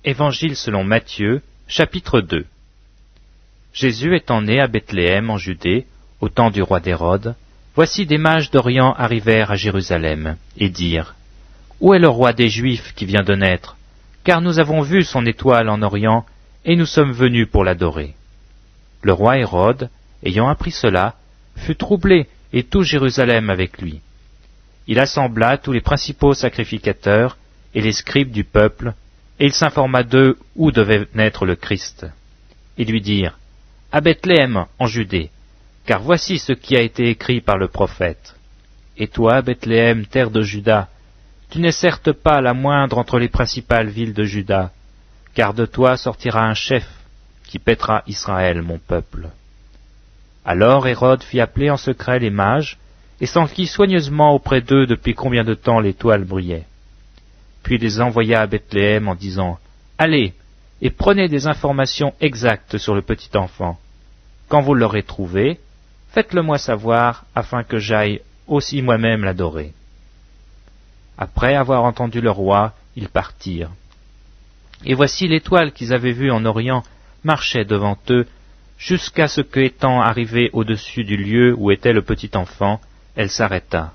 Évangile selon Matthieu, chapitre 2. Jésus étant né à Bethléem en Judée, au temps du roi d'Hérode, voici des mages d'Orient arrivèrent à Jérusalem, et dirent : Où est le roi des Juifs qui vient de naître ? Car nous avons vu son étoile en Orient, et nous sommes venus pour l'adorer. Le roi Hérode, ayant appris cela, fut troublé, et tout Jérusalem avec lui. Il assembla tous les principaux sacrificateurs et les scribes du peuple, et il s'informa d'eux où devait naître le Christ. Ils lui dirent : À Bethléem, en Judée, car voici ce qui a été écrit par le prophète. Et toi, Bethléem, terre de Juda, tu n'es certes pas la moindre entre les principales villes de Juda, car de toi sortira un chef qui paîtra Israël, mon peuple. Alors Hérode fit appeler en secret les mages, et s'enquit soigneusement auprès d'eux depuis combien de temps l'étoile brillait. Puis il les envoya à Bethléem en disant : Allez, et prenez des informations exactes sur le petit enfant. Quand vous l'aurez trouvé, faites-le-moi savoir, afin que j'aille aussi moi-même l'adorer. Après avoir entendu le roi, ils partirent. Et voici l'étoile qu'ils avaient vue en Orient marchait devant eux, jusqu'à ce que, étant arrivée au-dessus du lieu où était le petit enfant, elle s'arrêta.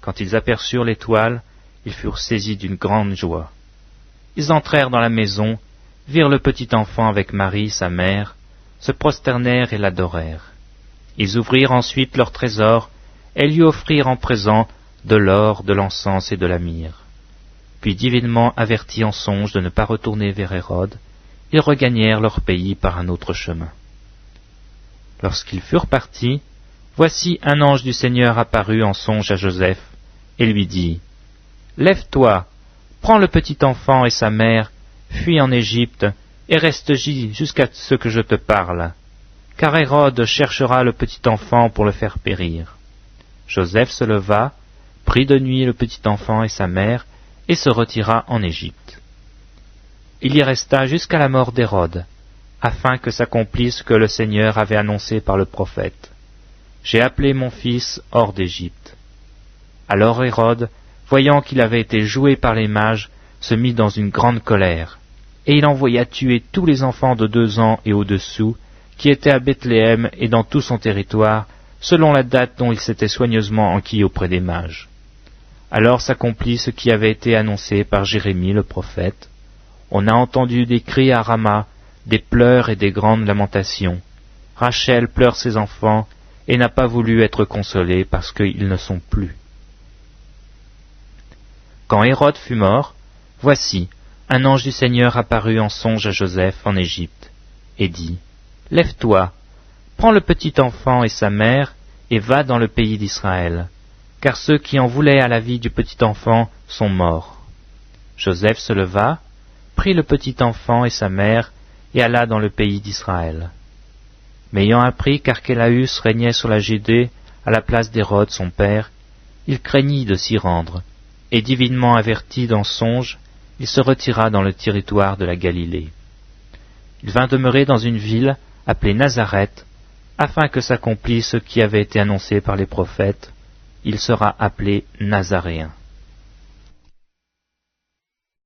Quand ils aperçurent l'étoile, ils furent saisis d'une grande joie. Ils entrèrent dans la maison, virent le petit enfant avec Marie, sa mère, se prosternèrent et l'adorèrent. Ils ouvrirent ensuite leur trésor et lui offrirent en présent de l'or, de l'encens et de la myrrhe. Puis, divinement avertis en songe de ne pas retourner vers Hérode, ils regagnèrent leur pays par un autre chemin. Lorsqu'ils furent partis, voici un ange du Seigneur apparut en songe à Joseph et lui dit : Lève-toi, prends le petit enfant et sa mère, fuis en Égypte, et reste-y jusqu'à ce que je te parle, car Hérode cherchera le petit enfant pour le faire périr. Joseph se leva, prit de nuit le petit enfant et sa mère, et se retira en Égypte. Il y resta jusqu'à la mort d'Hérode, afin que s'accomplisse ce que le Seigneur avait annoncé par le prophète : J'ai appelé mon fils hors d'Égypte. Alors Hérode, voyant qu'il avait été joué par les mages, se mit dans une grande colère, et il envoya tuer tous les enfants de 2 ans et au-dessous, qui étaient à Bethléem et dans tout son territoire, selon la date dont il s'était soigneusement enquis auprès des mages. Alors s'accomplit ce qui avait été annoncé par Jérémie le prophète. On a entendu des cris à Rama, des pleurs et des grandes lamentations. Rachel pleure ses enfants, et n'a pas voulu être consolée parce qu'ils ne sont plus. Quand Hérode fut mort, voici, un ange du Seigneur apparut en songe à Joseph en Égypte, et dit : Lève-toi, prends le petit enfant et sa mère, et va dans le pays d'Israël, car ceux qui en voulaient à la vie du petit enfant sont morts. Joseph se leva, prit le petit enfant et sa mère, et alla dans le pays d'Israël. Mais ayant appris qu'Archélaüs régnait sur la Judée à la place d'Hérode son père, il craignit de s'y rendre, et divinement averti dans songe, il se retira dans le territoire de la Galilée. Il vint demeurer dans une ville appelée Nazareth, afin que s'accomplisse ce qui avait été annoncé par les prophètes : il sera appelé Nazaréen.